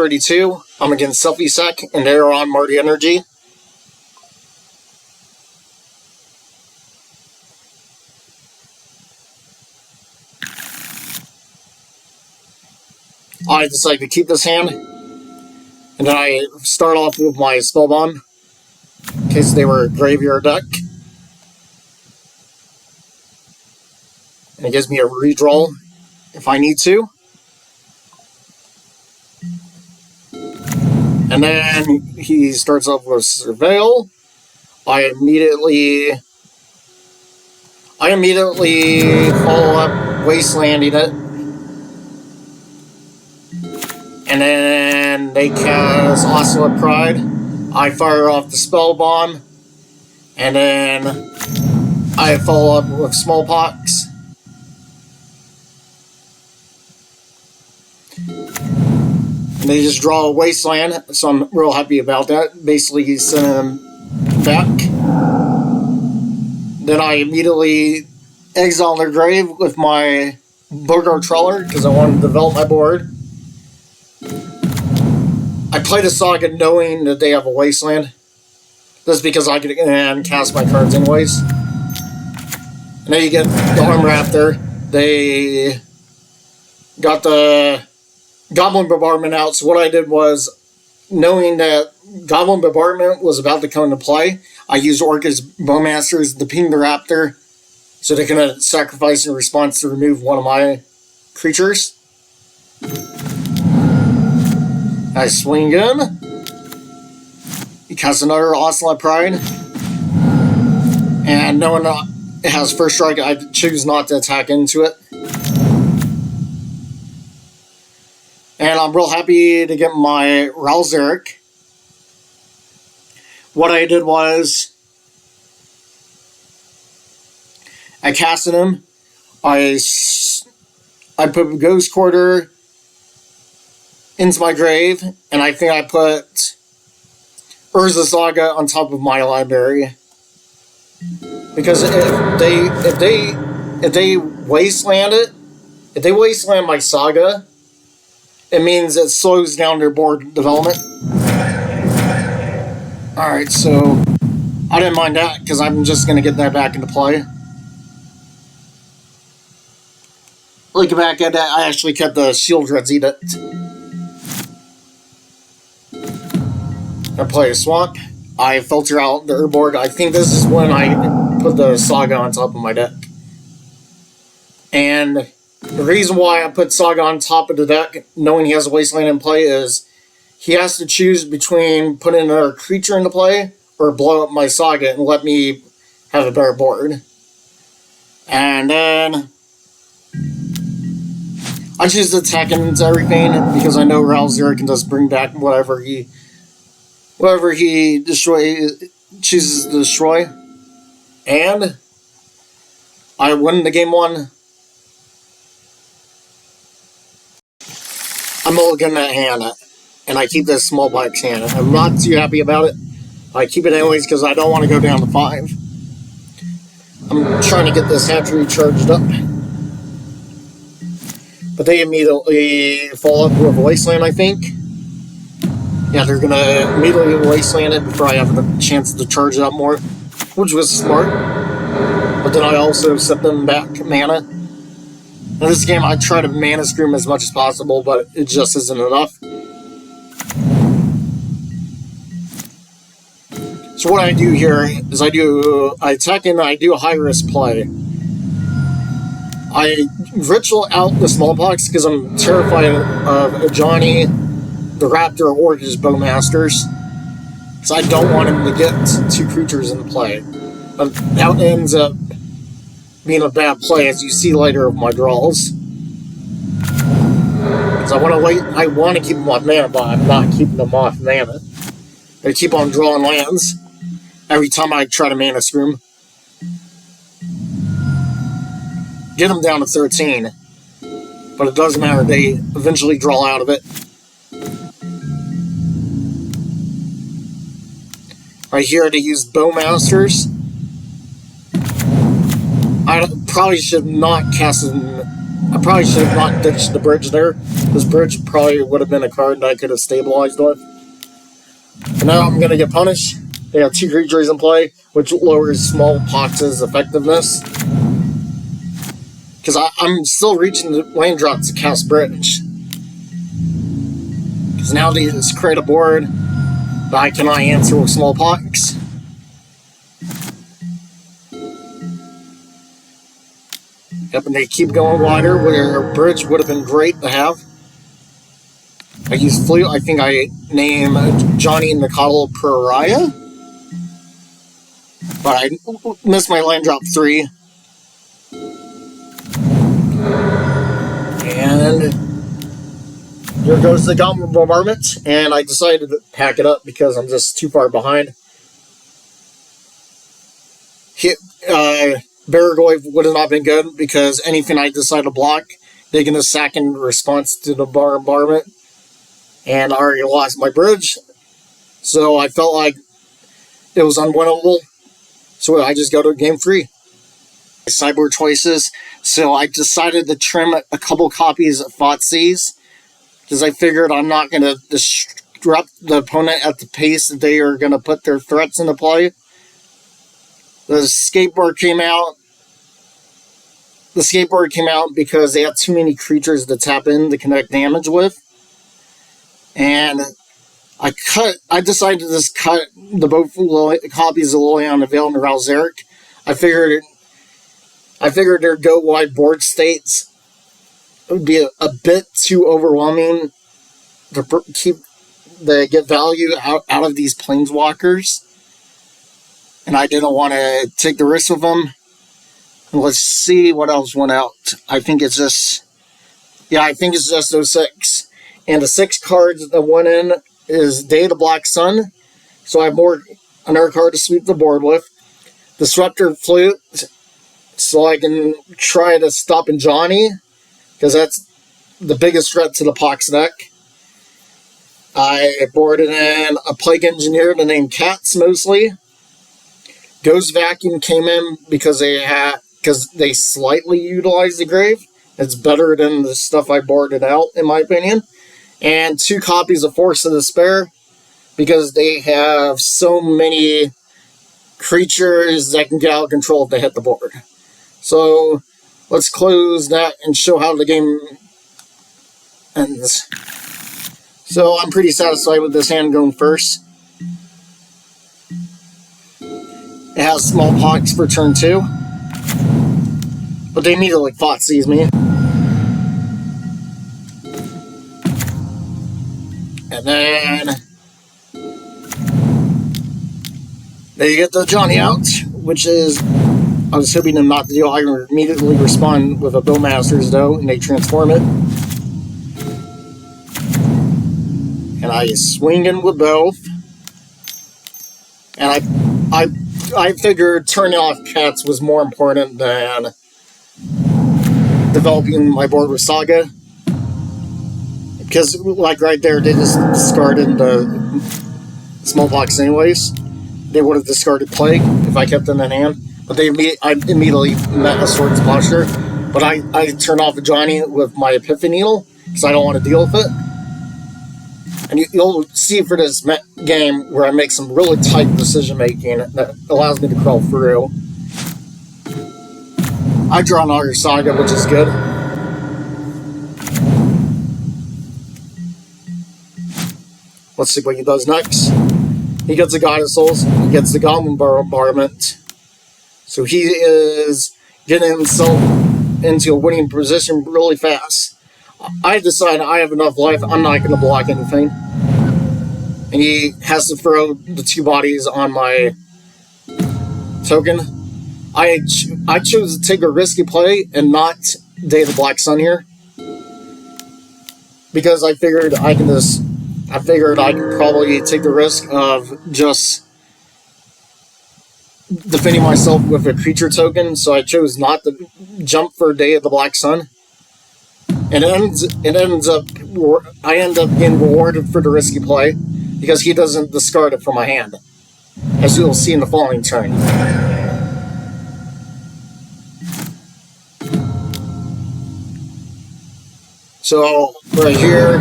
32. I'm against Selfie Sec, and they're on Mardu Energy. I decide to keep this hand, and then I start off with my Spell Bomb, in case they were graveyard deck. And it gives me a redraw if I need to. And then he starts off with Surveil. I immediately follow up Wastelanding it. And then they cast Oscillate Pride. I fire off the Spell Bomb. And then I follow up with Smallpox. And they just draw a Wasteland, so I'm real happy about that. Basically, sending them back. Then I immediately exile their grave with my Bogart Trawler, because I want to develop my board. I played a Saga knowing that they have a Wasteland. That's because I could cast my cards anyways. And then you get the Arm Raptor. They got the Goblin Bombardment out, so what I did was, knowing that Goblin Bombardment was about to come into play, I used Orcus Bowmasters to ping the Raptor, so they can sacrifice in response to remove one of my creatures. I swing in. He casts another Ocelot Pride. And knowing it has first strike, I choose not to attack into it. And I'm real happy to get my Ralzeric. What I did was, I casted him. I put Ghost Quarter into my grave, and I think I put Urza Saga on top of my library. Because if they wasteland it, if they wasteland my Saga, it means it slows down their board development. Alright, so I didn't mind that, because I'm just going to get that back into play. Looking back at that, I actually kept the Shield Dreads Edict. I play a Swamp. I filter out the Urborg. I think this is when I put the Saga on top of my deck. And the reason why I put Saga on top of the deck, knowing he has a Wasteland in play, is he has to choose between putting another creature into play or blow up my Saga and let me have a better board. And then I choose to attack into everything because I know Ralzeric can just bring back whatever he chooses to destroy. And I win the game 1. I'm mulliganing that hand, and I keep this small box hand. I'm not too happy about it. I keep it anyways because I don't want to go down to 5. I'm trying to get this hatchery charged up. But they immediately fall up with a Wasteland, I think. Yeah, they're going to immediately Wasteland it before I have the chance to charge it up more, which was smart. But then I also set them back mana. In this game, I try to mana scream as much as possible, but it just isn't enough. So what I do here is I attack and I do a high-risk play. I ritual out the Smallpox because I'm terrified of Johnny, the Raptor, or his Bowmasters. Because I don't want him to get 2 creatures into play. But that ends up being a bad play, as you see later of my draws. Because I want to keep them off mana, but I'm not keeping them off mana. They keep on drawing lands every time I try to mana scream. Get them down to 13. But it doesn't matter, they eventually draw out of it. Right here, they use Bowmasters. I probably should not cast them. I probably should have not ditched the bridge there. This bridge probably would have been a card that I could have stabilized with. And now I'm going to get punished. They have 2 creatures in play, which lowers Smallpox's effectiveness. Because I'm still reaching the land drop to cast Bridge. Because now they just create a board that I cannot answer with Smallpox. Yep, and they keep going wider, where a Bridge would have been great to have. I use Flute. I think I name Johnny Nicodle Pariah. But I missed my land drop 3. And here goes the Goblin Bombardment. And I decided to pack it up because I'm just too far behind. Barragoy would have not been good because anything I decide to block, they can attack in response to the bombardment. And I already lost my bridge. So I felt like it was unwinnable. So I just go to game 3. Sideboard choices. So I decided to trim a couple copies of Thoughtseize. Because I figured I'm not going to disrupt the opponent at the pace that they are going to put their threats into play. The skateboard came out. The skateboard came out because they had too many creatures to tap in to connect damage with. And I decided to just cut the both copies of Lilian and Veil and Ralzeric. I figured their go wide board states would be a bit too overwhelming to get value out of these planeswalkers. And I didn't want to take the risk with them. And let's see what else went out. I think it's just those 6. And the 6 cards that went in is Day of the Black Sun. So I have another card to sweep the board with. Disruptor Flute. So I can try to stop in Johnny. Because that's the biggest threat to the Pox deck. I boarded in a Plague Engineer to name Cats mostly. Ghost Vacuum came in because they slightly utilized the grave. It's better than the stuff I boarded out, in my opinion. And 2 copies of Force of Despair because they have so many creatures that can get out of control if they hit the board. So let's close that and show how the game ends. So I'm pretty satisfied with this hand going first. It has Smallpox for turn 2. But they immediately Thoughtseize me. And then they get the Johnny out, which is, I was hoping them not to do. I immediately respond with a Bowmasters though, and they transform it. And I swing in with both. And I figured turning off Cats was more important than developing my board with Saga. Because, like right there, they just discarded the Smallpox anyways. They would have discarded Plague if I kept them in hand. But I immediately met a Swords Posture. But I turned off Johnny with my Epiphany Needle, because I don't want to deal with it. And you'll see for this game where I make some really tight decision making that allows me to crawl through. I draw another Saga, which is good. Let's see what he does next. He gets the Goddess Souls. He gets the Goblin Bombardment. So he is getting himself into a winning position really fast. I decide I have enough life. I'm not going to block anything. And he has to throw the 2 bodies on my token. I chose to take a risky play and not Day of the Black Sun here. Because I figured I could probably take the risk of just defending myself with a creature token, so I chose not to jump for Day of the Black Sun. And I end up getting rewarded for the risky play because he doesn't discard it from my hand, as you'll see in the following turn. So right here,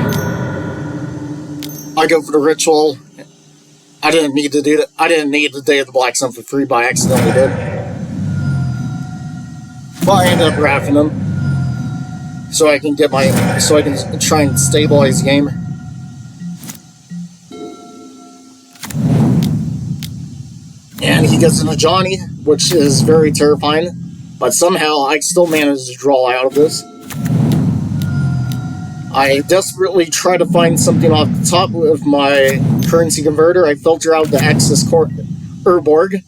I go for the ritual. I didn't need to do that. I didn't need the Day of the Black Sun for free, but I accidentally did. But I ended up wrapping them so I can try and stabilize the game. And he gets into Johnny, which is very terrifying. But somehow I still managed to draw out of this. I desperately try to find something off the top with my currency converter. I filter out the Axis Urborg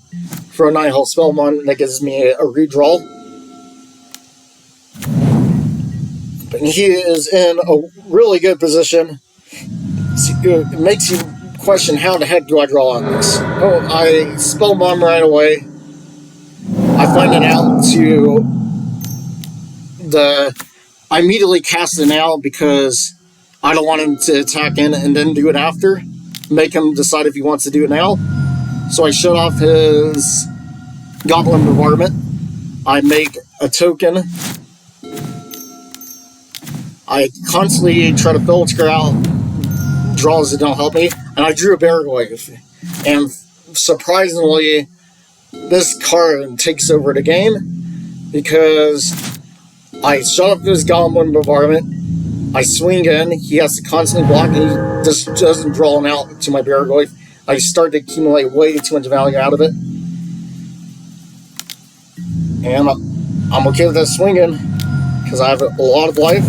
for a 9-health Spellmon that gives me a redraw. But he is in a really good position. It makes you question, how the heck do I draw on this? Oh, I Spellmon right away. I find it out I immediately cast it out because I don't want him to attack in and then do it after. Make him decide if he wants to do it now. So I shut off his Goblin Bombardment. I make a token. I constantly try to filter out draws that don't help me. And I drew a Baraglyph. And surprisingly, this card takes over the game because I shut off his Goblin Bombardment, I swing in, he has to constantly block, and he just doesn't draw him out to my Baraglyph. I start to accumulate way too much value out of it. And I'm okay with that swinging, because I have a lot of life.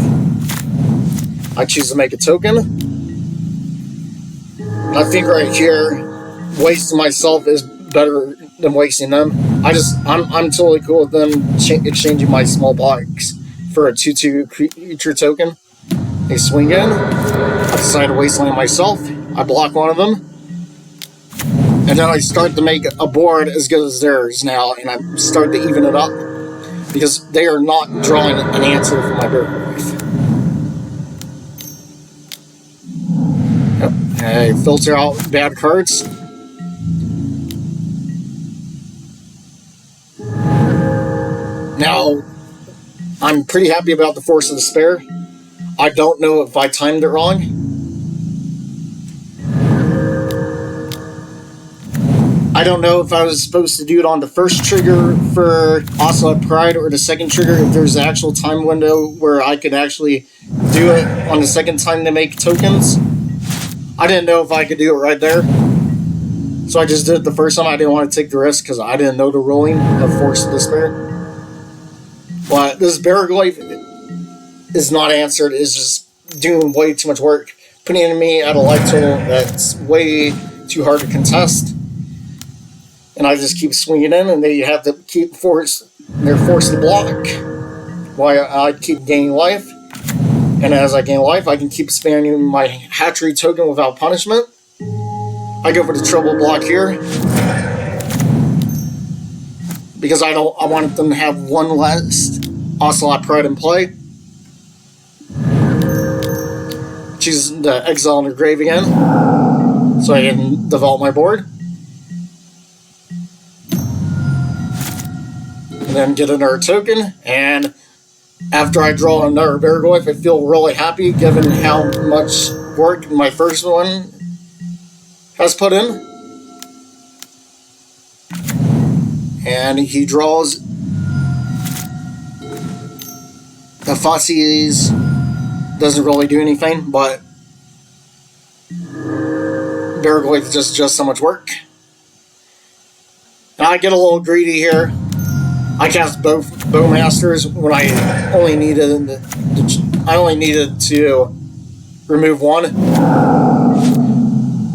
I choose to make a token. And I think right here, wasting myself is better than wasting them. I'm totally cool with them exchanging my small box for a 2/2 creature token. They swing in. I decide to wasteland myself. I block one of them. And then I start to make a board as good as theirs now, and I start to even it up. Because they are not drawing an answer for my Baraglyph. Yep. I filter out bad cards. Now, I'm pretty happy about the Force of Despair. I don't know if I timed it wrong. I don't know if I was supposed to do it on the first trigger for Ocelot Pride or the second trigger, if there's an actual time window where I could actually do it on the second time to make tokens. I didn't know if I could do it right there. So I just did it the first time. I didn't want to take the risk because I didn't know the ruling of Force of Despair. But this Baraglyph is not answered. It's just doing way too much work, putting me at a life total that's way too hard to contest. And I just keep swinging in, and they have to keep they're forced to block while I keep gaining life. And as I gain life, I can keep spamming my hatchery token without punishment. I go for the trouble block here because I want them to have one less Ocelot Pride in play. Choose the exile in the grave again, so I can develop my board. And then get another token, and after I draw another Baraglyph, I feel really happy given how much work my first one has put in. And he draws the Fossies. Doesn't really do anything, but Baraglyph just does so much work. And I get a little greedy here. I cast both Bowmasters when I only needed to remove one.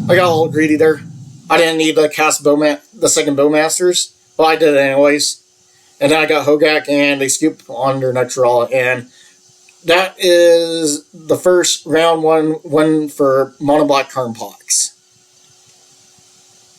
I got a little greedy there. I didn't need to cast the second Bowmasters, but I did it anyways. And then I got Hogak, and they scoop on their next draw, and that is the first round one win for Mono Black Karn Pox.